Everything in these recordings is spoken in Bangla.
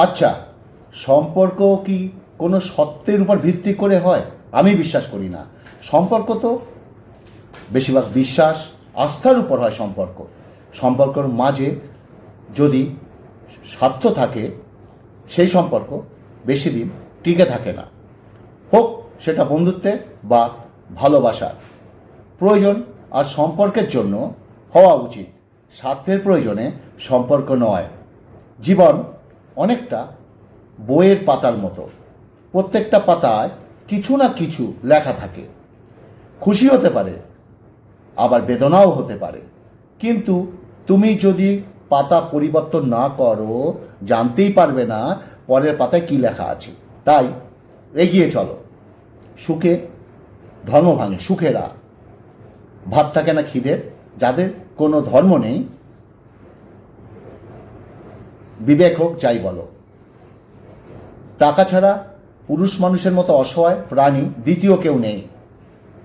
আচ্ছা, সম্পর্ক কি কোনো সত্যের উপর ভিত্তি করে হয়? আমি বিশ্বাস করি না। সম্পর্ক তো বেশিরভাগ বিশ্বাস, আস্থার উপর হয় সম্পর্ক। সম্পর্কের মাঝে যদি স্বার্থ থাকে, সেই সম্পর্ক বেশি দিন টিকে থাকে না। হোক সেটা বন্ধুত্বের বা ভালোবাসার। প্রয়োজন আর সম্পর্কের জন্য হওয়া উচিত, স্বার্থের প্রয়োজনে সম্পর্ক নয়। জীবন অনেকটা বইয়ের পাতার মতো, প্রত্যেকটা পাতায় কিছু না কিছু লেখা থাকে। খুশি হতে পারে, আবার বেদনাও হতে পারে, কিন্তু তুমি যদি পাতা পরিবর্তন না করো, জানতেই পারবে না পরের পাতায় কী লেখা আছে। তাই এগিয়ে চলো। সুখে ধর্ম ভাঙে, সুখেরা ভাত থাকে না খিদের, যাদের কোনো ধর্ম নেই, বিবেক হোক যাই বলো। টাকা ছাড়া পুরুষ মানুষের মতো অসহায় প্রাণী দ্বিতীয় কেউ নেই।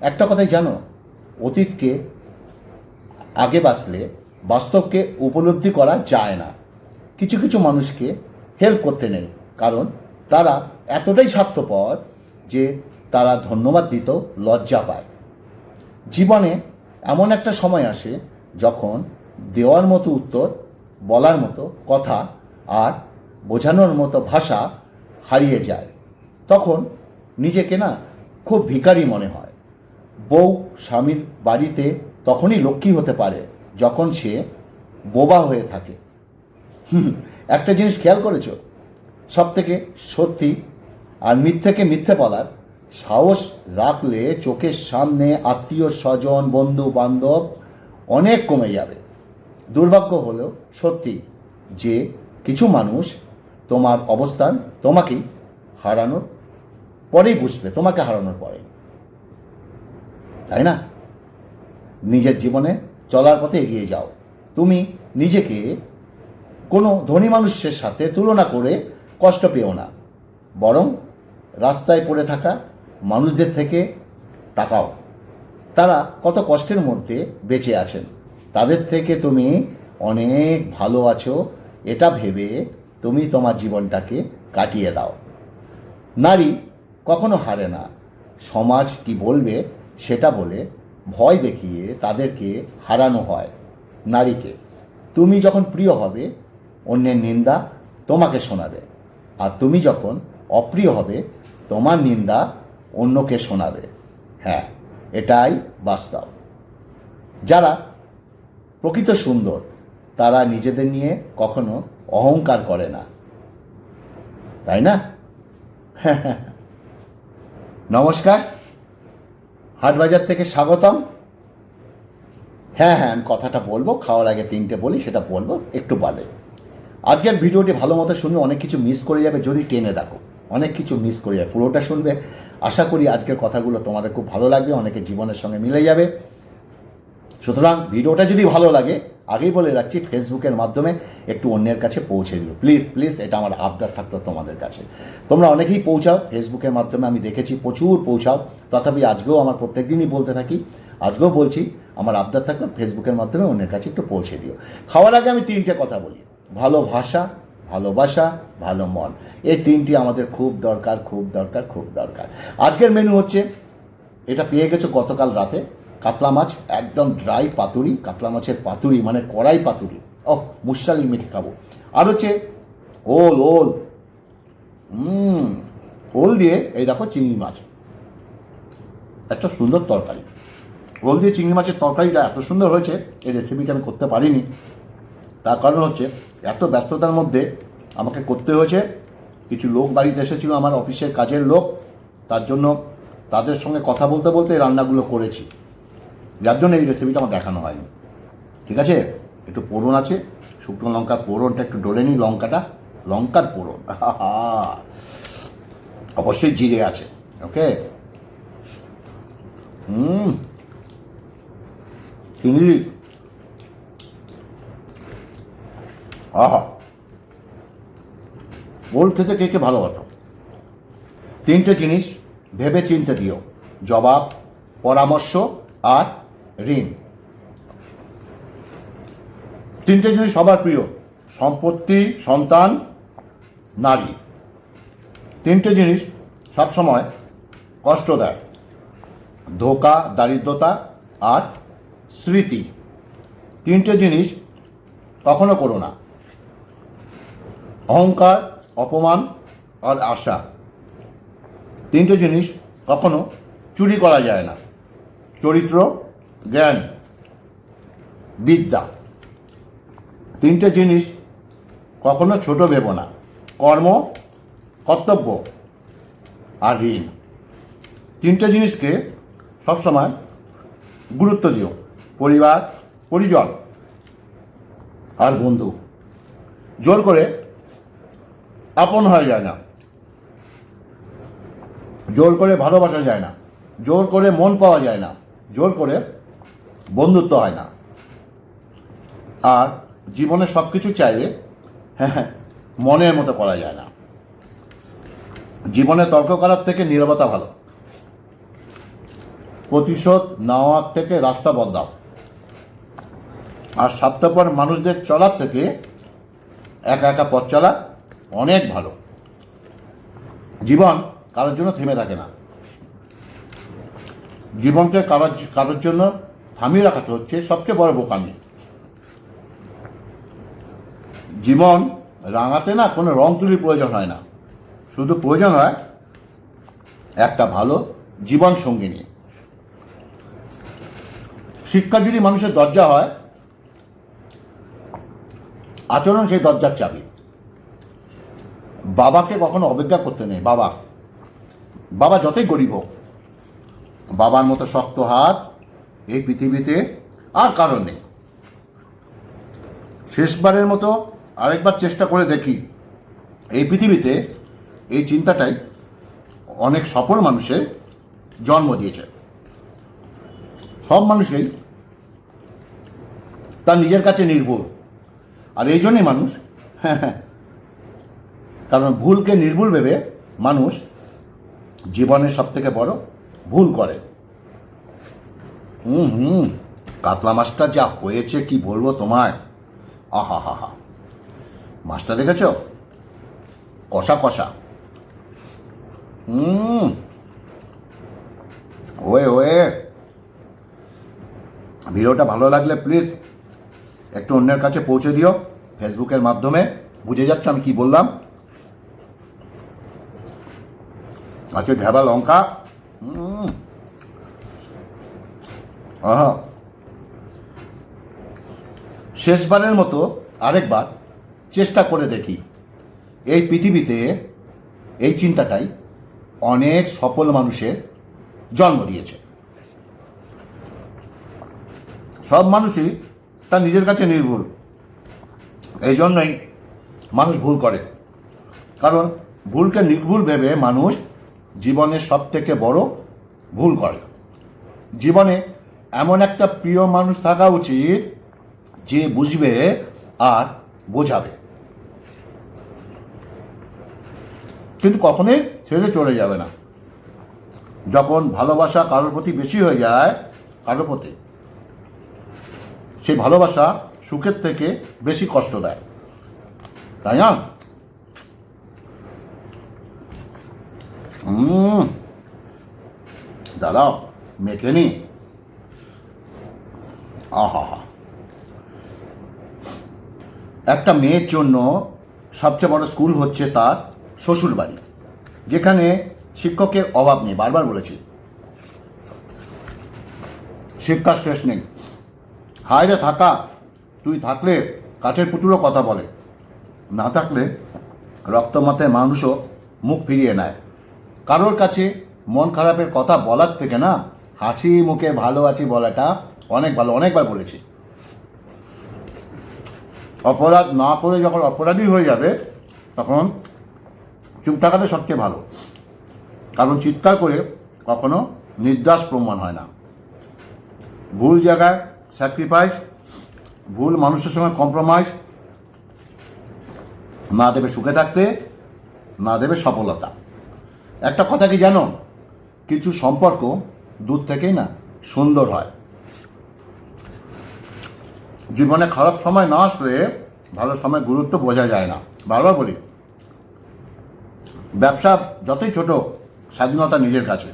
একটা কথাই জানো, অতীতকে আগে বাঁচলে বাস্তবকে উপলব্ধি করা যায় না। কিছু কিছু মানুষকে হেল্প করতে নেই, কারণ তারা এতটাই স্বার্থপর যে তারা ধন্যবাদ দিতেও লজ্জা পায়। জীবনে এমন একটা সময় আসে যখন দেওয়ার মতো উত্তর, বলার মতো কথা আর বোঝানোর মতো ভাষা হারিয়ে যায়। তখন নিজেকে না খুব ভিখারি মনে হয়। বউ স্বামীর বাড়িতে তখনই লক্ষ্মী হতে পারে যখন সে বোবা হয়ে থাকে। একটা জিনিস খেয়াল করেছ, সব থেকে সত্যি আর মিথ্যেকে মিথ্যে বলার সাহস রাখলে চোখের সামনে আত্মীয় স্বজন বন্ধু বান্ধব অনেক কমে যাবে। দুর্ভাগ্য হলেও সত্যি যে কিছু মানুষ তোমার অবস্থান তোমাকেই হারানোর পরেই বুঝবে, তোমাকে হারানোর পরে, তাই না? নিজের জীবনে চলার পথে এগিয়ে যাও। তুমি নিজেকে কোনো ধনী মানুষের সাথে তুলনা করে কষ্ট পেও না, বরং রাস্তায় পড়ে থাকা মানুষদের থেকে তাকাও। তারা কত কষ্টের মধ্যে বেঁচে আছেন, তাদের থেকে তুমি অনেক ভালো আছো, এটা ভেবে তুমি তোমার জীবনটাকে কাটিয়ে দাও। নারী কখনো হারে না। সমাজ কি বলবে সেটা বলে ভয় দেখিয়ে তাদেরকে হারানো হয়। নারীকে তুমি যখন প্রিয় হবে, অন্যের নিন্দা তোমাকে শোনাবে, আর তুমি যখন অপ্রিয় হবে, তোমার নিন্দা অন্যকে শোনাবে। হ্যাঁ, এটাই বাস্তব। যারা প্রকৃত সুন্দর তারা নিজেদের নিয়ে কখনো অহংকার করে না, তাই না? নমস্কার, হাটবাজার থেকে স্বাগতম। হ্যাঁ, আমি কথাটা বলবো, খাওয়ার আগে তিনটে বলি, সেটা বলবো একটু বাদে। আজকের ভিডিওটি ভালো মতো শুনবে, অনেক কিছু মিস করে যাবে যদি টেনে দেখো, অনেক কিছু মিস করে যাবে। পুরোটা শুনবে, আশা করি আজকের কথাগুলো তোমাদের খুব ভালো লাগবে, অনেকে জীবনের সঙ্গে মিলে যাবে। সুতরাং ভিডিওটা যদি ভালো লাগে, আগেই বলে রাখছি, ফেসবুকের মাধ্যমে একটু অন্যের কাছে পৌঁছে দিও, প্লিজ প্লিজ, এটা আমার আবদার থাকলো তোমাদের কাছে। তোমরা অনেকেই পৌঁছাও ফেসবুকের মাধ্যমে, আমি দেখেছি প্রচুর পৌঁছাও। তথাপি আজকেও আমার প্রত্যেক দিনই বলতে থাকি, আজকেও বলছি, আমার আবদার থাকলো ফেসবুকের মাধ্যমে অন্যের কাছে একটু পৌঁছে দিও। খাওয়ার আগে আমি তিনটে কথা বলি, ভালো ভাষা, ভালোবাসা, ভালো মন, এই তিনটি আমাদের খুব দরকার, খুব দরকার, খুব দরকার। আজকের মেনু হচ্ছে, এটা পেয়ে গেছো গতকাল রাতে, কাতলা মাছ, একদম ড্রাই পাতুরি, কাতলা মাছের পাতুরি মানে কড়াই পাতুরি, মুশালি মেখে খাবো। আর হচ্ছে ওল, ওল ওল দিয়ে এই দেখো চিংড়ি মাছ, একটা সুন্দর তরকারি। ওল দিয়ে চিংড়ি মাছের তরকারিটা এত সুন্দর হয়েছে, এই রেসিপিটা আমি করতে পারিনি। তার কারণ হচ্ছে এত ব্যস্ততার মধ্যে আমাকে করতে হয়েছে। কিছু লোক বাড়িতে এসেছিল, আমার অফিসের কাজের লোক, তার জন্য তাদের সঙ্গে কথা বলতে বলতে রান্নাগুলো করেছি, যার জন্য এই রেসিপিটা আমার দেখানো হয়নি। ঠিক আছে, একটু পোড়ন আছে, শুকনো লঙ্কার পোড়নটা একটু ডলে নিই, লঙ্কার পোড়ন, অবশ্যই জিরে আছে। ওকে, চিংড়ি, ওল খেতে কে কে ভালোবাসো? তিনটে জিনিস ভেবে চিনতে দিও, জবাব, পরামর্শ আর ঋণ। তিনটে জিনিস সবার প্রিয়, সম্পত্তি, সন্তান নারী। তিনটে জিনিস সবসময় কষ্ট দেয়: ধোঁকা, দারিদ্রতা আর স্মৃতি। তিনটে জিনিস কখনো করো না: অহংকার, অপমান আর আশা। তিনটে জিনিস কখনো চুরি করা যায় না: চরিত্র, জ্ঞান, বিদ্যা। তিনটে জিনিস কখনো ছোট ভেবো না: কর্ম, কর্তব্য আর ঋণ। তিনটে জিনিসকে সবসময় গুরুত্ব দিও: পরিবার, পরিজন আর বন্ধু। জোর করে আপন হয়ে যায় না, জোর করে ভালোবাসা যায় না, জোর করে মন পাওয়া যায় না, জোর করে বন্ধুত্ব হয় না। আর জীবনে সব কিছু চাইলে মনের মতো করা যায় না। জীবনে তর্ক করার থেকে নীরবতা ভালো। প্রতিশোধ নেওয়ার থেকে রাস্তা বদলাও। আর স্বার্থপর মানুষদের চলার থেকে একা একা পথ চলা অনেক ভালো। জীবন কারোর জন্য থেমে থাকে না। জীবনকে কারোর জন্য থামিয়ে রাখাটা হচ্ছে সবচেয়ে বড় বোকামি। জীবন রাঙাতে না কোনো রং তুলির প্রয়োজন হয় না, শুধু প্রয়োজন হয় একটা ভালো জীবন সঙ্গিনী। শিক্ষা যদি মানুষের দরজা হয়, আচরণ সেই দরজার চাবি। বাবাকে কখনো অবজ্ঞা করতে নেই। বাবা যতই গরিব হোক, বাবার মতো শক্ত হাত এই পৃথিবীতে আর কারণ নেই। শেষবারের মতো আরেকবার চেষ্টা করে দেখি এই পৃথিবীতে, এই চিন্তাটাই অনেক সফল মানুষের জন্ম দিয়েছে। সব মানুষই তার নিজের কাছে নির্ভুল, আর এই জন্যই মানুষ কারণ ভুলকে নির্ভুল ভেবে মানুষ জীবনের সব থেকে বড় ভুল করে। কাতলা মাছটা যা হয়েছে কি বলবো তোমায়, আহা হা হা। মাছটা দেখেছ? কষা কষা। ওয়ে ভিডিওটা ভালো লাগলে প্লিজ একটু অন্যের কাছে পৌঁছে দিও ফেসবুকের মাধ্যমে। বুঝে যাচ্ছ আমি কি বললাম? আচ্ছা, ঢেবা লঙ্কা। শেষবারের মতো আরেকবার চেষ্টা করে দেখি এই পৃথিবীতে। এই চিন্তাটাই অনেক সফল মানুষের জন্ম দিয়েছে। সব মানুষই তার নিজের কাছে নির্ভুল। এই জন্যই মানুষ ভুল করে, কারণ ভুলকে নির্ভুল ভেবে মানুষ জীবনের সব থেকে বড় ভুল করে। জীবনে এমন একটা প্রিয় মানুষ থাকা উচিত যে বুঝবে আর বোঝাবে, কিন্তু কখনোই ছেড়ে চলে যাবে না। যখন ভালোবাসা কারোর প্রতি বেশি হয়ে যায়, কারোর প্রতি, সেই ভালোবাসা সুখের থেকে বেশি কষ্ট দেয়, তাই না? দাঁড়াও, মেখে নি। আহা হা। একটা মেয়ের জন্য সবচেয়ে বড় স্কুল হচ্ছে তার শ্বশুর বাড়ি, যেখানে শিক্ষকের অভাব নেই। বারবার বলেছি, শিক্ষার শেষ নেই। হায়রে থাকা, তুই থাকলে কাঠের পুতুলও কথা বলে, না থাকলে রক্তমাতে মানুষও মুখ ফিরিয়ে নেয়। কারোর কাছে মন খারাপের কথা বলার থেকে না হাসি মুখে ভালো আছি বলাটা অনেক ভালো। অনেকবার বলেছি। অপরাধ না করে যখন অপরাধী হয়ে যাবে, তখন চুপ থাকাটা সবচেয়ে ভালো, কারণ চিৎকার করে কখনো নির্দোষ প্রমাণ হয় না। ভুল জায়গায় স্যাক্রিফাইস, ভুল মানুষের সঙ্গে কম্প্রোমাইজ না দেবে সুখে থাকতে, না দেবে সফলতা। একটা কথা কি জানো? কিছু সম্পর্ক দূর থেকেই না সুন্দর হয়। জীবনে খারাপ সময় না আসলে ভালো সময় গুরুত্ব বোঝা যায় না। বারবার বলি, ব্যবসা যতই ছোট, স্বাধীনতা নিজের কাছে।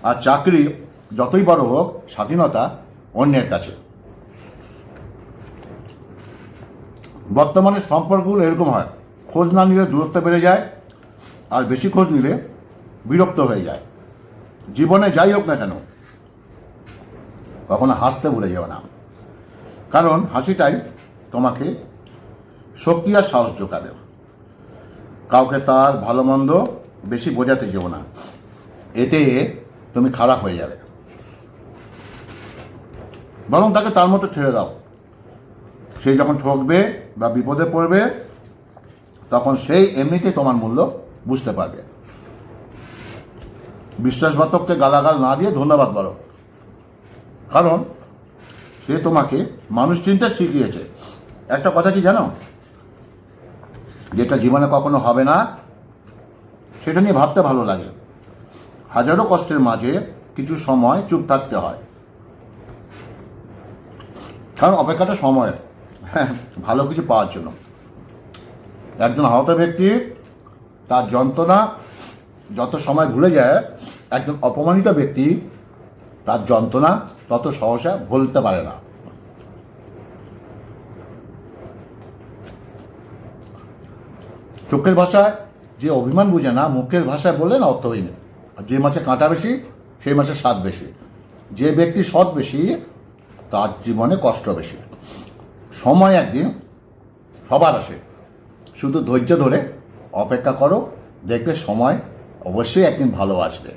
আর চাকরি যতই বড় হোক, স্বাধীনতা অন্যের কাছে। বর্তমানে সম্পর্কগুলো এরকম হয়, খোঁজ না নিলে দূরত্ব বেড়ে যায়, আর বেশি খোঁজ নিলে বিরক্ত হয়ে যায়। জীবনে যাই হোক না কেন, কখনো হাসতে ভুলে যেও না, কারণ হাসিটাই তোমাকে শক্তি আর সাহস যোগাবে। কাউকে তার ভালো মন্দ বেশি বোঝাতে যেও না, এতে তুমি খারাপ হয়ে যাবে। বরং তাকে তার মতো ছেড়ে দাও। সেই যখন ঠকবে বা বিপদে পড়বে, তখন সেই এমনিতেই তোমার মূল্য বুঝতে পারবে। বিশ্বাসঘাতককে গালাগাল না দিয়ে ধন্যবাদ বলো, কারণ সে তোমাকে মানুষ চিনতে শিখিয়েছে। একটা কথা কি জানো, যেটা জীবনে কখনো হবে না সেটা নিয়ে ভাবতে ভালো লাগে। হাজারো কষ্টের মাঝে কিছু সময় চুপ থাকতে হয়, কারণ অপেক্ষাটা সময়ের, হ্যাঁ, ভালো কিছু পাওয়ার জন্য। একজন আহত ব্যক্তি তার যন্ত্রণা যত সময় ভুলে যায়, একজন অপমানিত ব্যক্তি তার যন্ত্রণা তত সহসা ভুলতে পারে না। চোখের ভাষায় যে অভিমান বুঝে না, মুখের ভাষায় বললে না অর্থহীন। যে মাছে কাঁটা বেশি, সেই মাছে স্বাদ বেশি। যে ব্যক্তি সৎ বেশি, তার জীবনে কষ্ট বেশি। সময় একদিন সবার আসে, শুধু ধৈর্য ধরে অপেক্ষা করো, দেখবে সময় অবশ্যই একদিন ভালো আসবে।